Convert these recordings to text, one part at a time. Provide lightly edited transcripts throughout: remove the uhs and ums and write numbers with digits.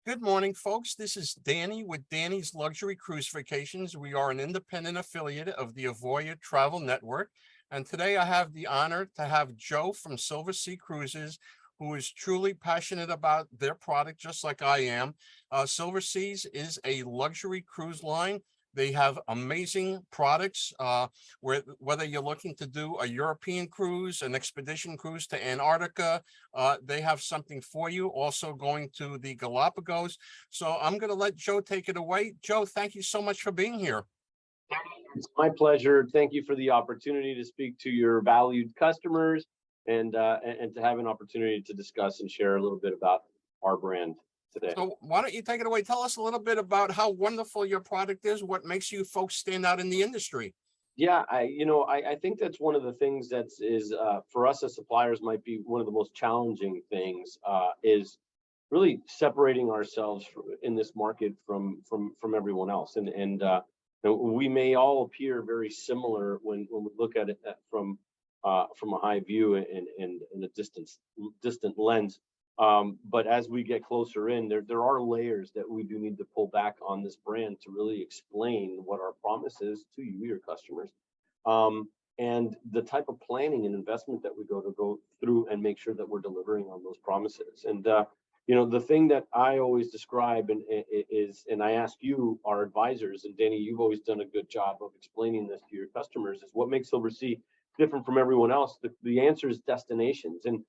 Good morning, folks. This is Danny with Danny's Luxury Cruise Vacations. We are an independent affiliate of the Avoya Travel Network. And today I have the honor to have Joe from Silversea Cruises, who is truly passionate about their product, just like I am. Silverseas is a luxury cruise line. They have amazing products, whether you're looking to do a European cruise, an expedition cruise to Antarctica, they have something for you. Also going to the Galapagos. So I'm going to let Joe take it away. Joe, thank you so much for being here. It's my pleasure. Thank you for the opportunity to speak to your valued customers and to have an opportunity to discuss and share a little bit about our brand today. So why don't you take it away? Tell us a little bit about how wonderful your product is, what makes you folks stand out in the industry. Yeah, I think that's one of the things for us as suppliers might be one of the most challenging things is really separating ourselves in this market from everyone else. We may all appear very similar when we look at it from a high view and a distant lens. But as we get closer in, there are layers that we do need to pull back on this brand to really explain what our promise is to you, your customers, and the type of planning and investment that we go through and make sure that we're delivering on those promises. The thing that I always describe and I ask you, our advisors, and Danny, you've always done a good job of explaining this to your customers, is what makes Silversea different from everyone else. The answer is destinations. And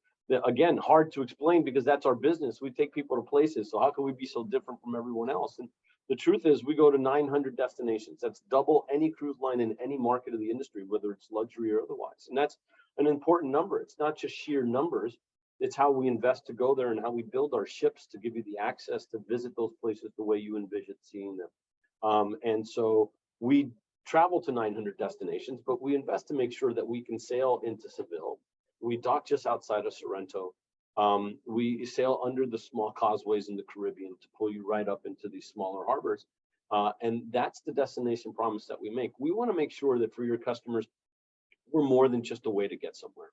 again, hard to explain because that's our business. We take people to places. So how can we be so different from everyone else? And the truth is we go to 900 destinations. That's double any cruise line in any market of the industry, whether it's luxury or otherwise. And that's an important number. It's not just sheer numbers. It's how we invest to go there and how we build our ships to give you the access to visit those places the way you envision seeing them. And so we travel to 900 destinations, but we invest to make sure that we can sail into Seville. We dock just outside of Sorrento. We sail under the small causeways in the Caribbean to pull you right up into these smaller harbors. And that's the destination promise that we make. We want to make sure that for your customers, we're more than just a way to get somewhere.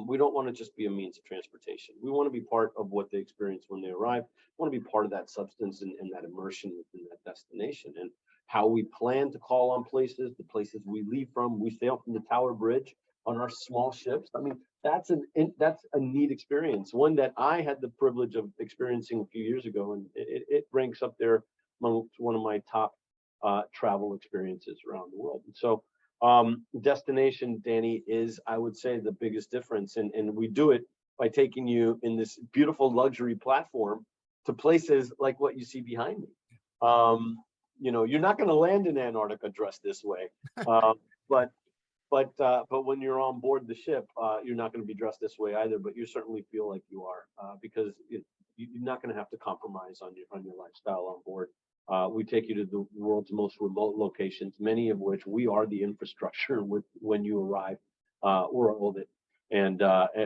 We don't want to just be a means of transportation. We want to be part of what they experience when they arrive. We want to be part of that substance and that immersion within that destination. And how we plan to call on places, the places we leave from. We sail from the Tower Bridge on our small ships. I mean, that's a neat experience, one that I had the privilege of experiencing a few years ago, and it ranks up there among one of my top travel experiences around the world. And so destination, Danny, is, I would say, the biggest difference. And we do it by taking you in this beautiful luxury platform to places like what you see behind me. You're not going to land in Antarctica dressed this way, but when you're on board the ship, you're not going to be dressed this way either. But you certainly feel like you are because you're not going to have to compromise on your lifestyle on board. We take you to the world's most remote locations, many of which we are the infrastructure when you arrive. We're all of it,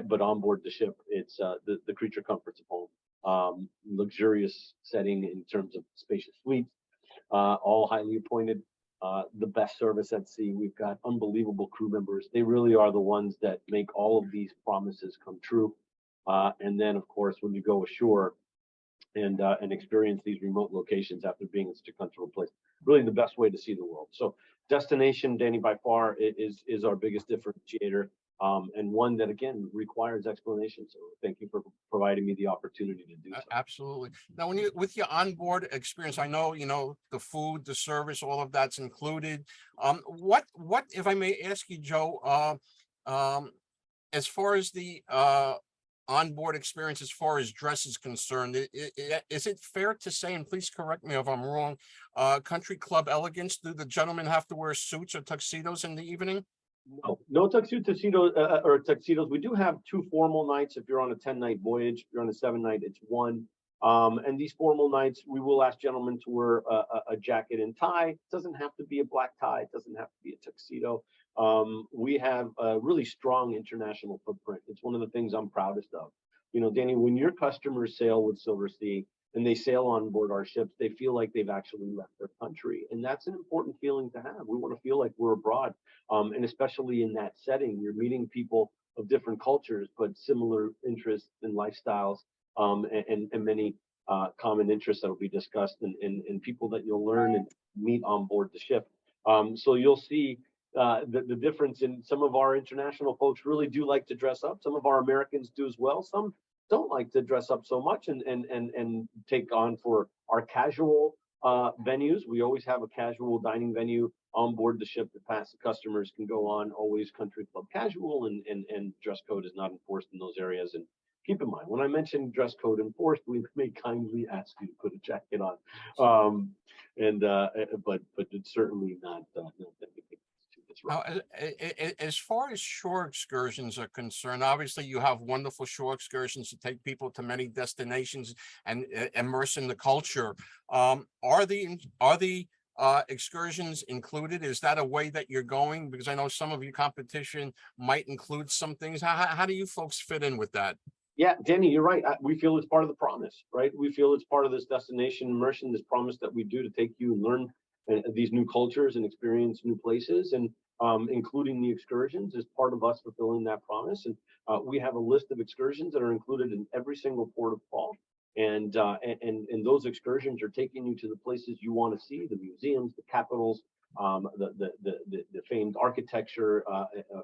but on board the ship, it's the creature comforts of home, luxurious setting in terms of spacious suites, all highly appointed, the best service at sea. We've got unbelievable crew members. They really are the ones that make all of these promises come true. And then, of course, when you go ashore and experience these remote locations after being in such a comfortable place, really the best way to see the world. So destination, Danny, by far is our biggest differentiator, and one that, again, requires explanation. So thank you for providing me the opportunity to do so. Absolutely. Now, with your onboard experience, I know the food, the service, all of that's included. What if I may ask you, Joe, as far as the onboard experience, as far as dress is concerned, is it fair to say, and please correct me if I'm wrong, country club elegance? Do the gentlemen have to wear suits or tuxedos in the evening? No tuxedos or tuxedos. We do have two formal nights if you're on a 10-night voyage. If you're on a 7-night, it's one. And these formal nights, we will ask gentlemen to wear a jacket and tie. It doesn't have to be a black tie. It doesn't have to be a tuxedo. We have a really strong international footprint. It's one of the things I'm proudest of. Danny, when your customers sail with Silversea and they sail on board our ships, they feel like they've actually left their country. And that's an important feeling to have. We want to feel like we're abroad. And especially in that setting, you're meeting people of different cultures, but similar interests and lifestyles, and many common interests that will be discussed, and people that you'll learn and meet on board the ship. So you'll see the difference in some of our international folks really do like to dress up. Some of our Americans do as well. Some don't like to dress up so much and take on for our casual venues. We always have a casual dining venue on board the ship that past customers can go on, always country club casual, and dress code is not enforced in those areas. And keep in mind, when I mention dress code enforced, we may kindly ask you to put a jacket on. But it's certainly not that anything to disrupt. As far as shore excursions are concerned, obviously you have wonderful shore excursions to take people to many destinations and immerse in the culture. Are the excursions included? Is that a way that you're going? Because I know some of your competition might include some things. How do you folks fit in with that? Yeah, Danny, you're right. We feel it's part of the promise, right? We feel it's part of this destination immersion, this promise that we do to take you and learn these new cultures and experience new places, and including the excursions is part of us fulfilling that promise. And we have a list of excursions that are included in every single port of call. And those excursions are taking you to the places you want to see, the museums, the capitals, the famed architecture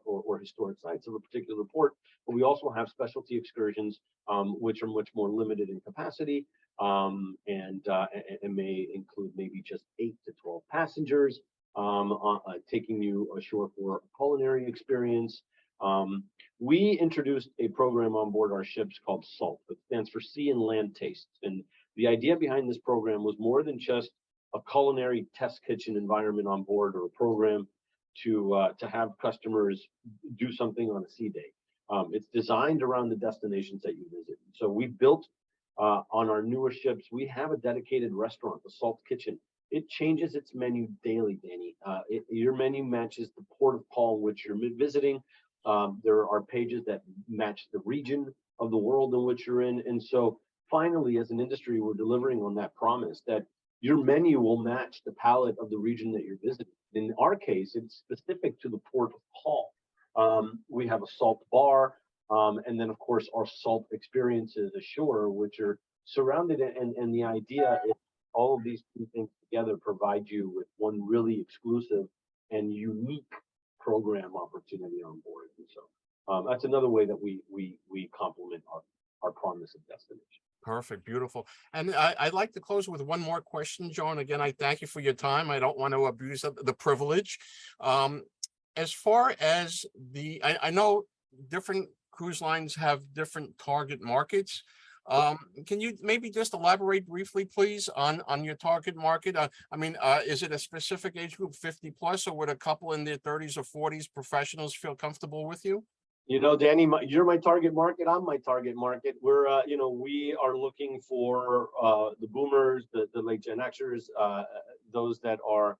or historic sites of a particular port. But we also have specialty excursions, which are much more limited in capacity, and may include maybe just 8 to 12 passengers, taking you ashore for a culinary experience. We introduced a program on board our ships called SALT. It stands for Sea and Land Tastes. And the idea behind this program was more than just a culinary test kitchen environment on board, or a program to have customers do something on a sea day. It's designed around the destinations that you visit. So we built on our newer ships, we have a dedicated restaurant, the Salt Kitchen. It changes its menu daily, Danny. Your menu matches the port of call in which you're visiting. There are pages that match the region of the world in which you're in. And so finally, as an industry, we're delivering on that promise that your menu will match the palate of the region that you're visiting. In our case, it's specific to the port of call. We have a salt bar, and then of course our salt experiences ashore, which are surrounded, and the idea is all of these two things together provide you with one really exclusive and unique program opportunity on board. And so that's another way that we complement our promise of destination. Perfect, beautiful. And I'd like to close with one more question, Joe. And again, I thank you for your time. I don't want to abuse the privilege. As far as I know different cruise lines have different target markets. Can you maybe just elaborate briefly, please, on your target market? Is it a specific age group, 50 plus, or would a couple in their 30s or 40s professionals feel comfortable with you? You know, Danny, you're my target market. I'm my target market. We're, we are looking for the boomers, the late Gen Xers, those that are.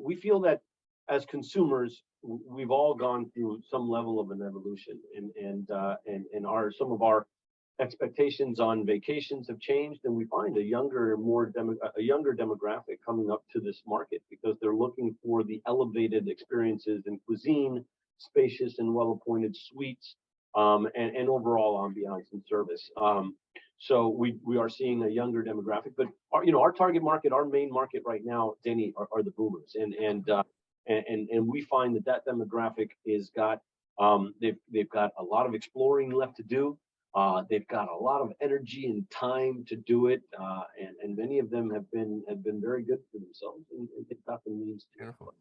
We feel that as consumers, we've all gone through some level of an evolution, and some of our expectations on vacations have changed, and we find a younger demographic coming up to this market because they're looking for the elevated experiences in cuisine, spacious and well-appointed suites, and overall ambiance and service. So we are seeing a younger demographic, but our target market, our main market right now, Danny, are the boomers, and we find that demographic is got they've got a lot of exploring left to do. They've got a lot of energy and time to do it, and many of them have been very good for themselves, and they've got the means to. Beautiful.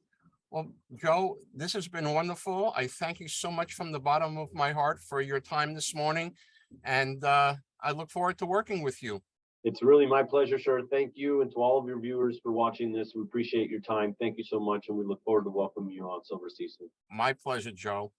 Well, Joe, this has been wonderful. I thank you so much from the bottom of my heart for your time this morning, and I look forward to working with you. It's really my pleasure, sir. Thank you, and to all of your viewers for watching this. We appreciate your time. Thank you so much, and we look forward to welcoming you on Silversea soon. My pleasure, Joe.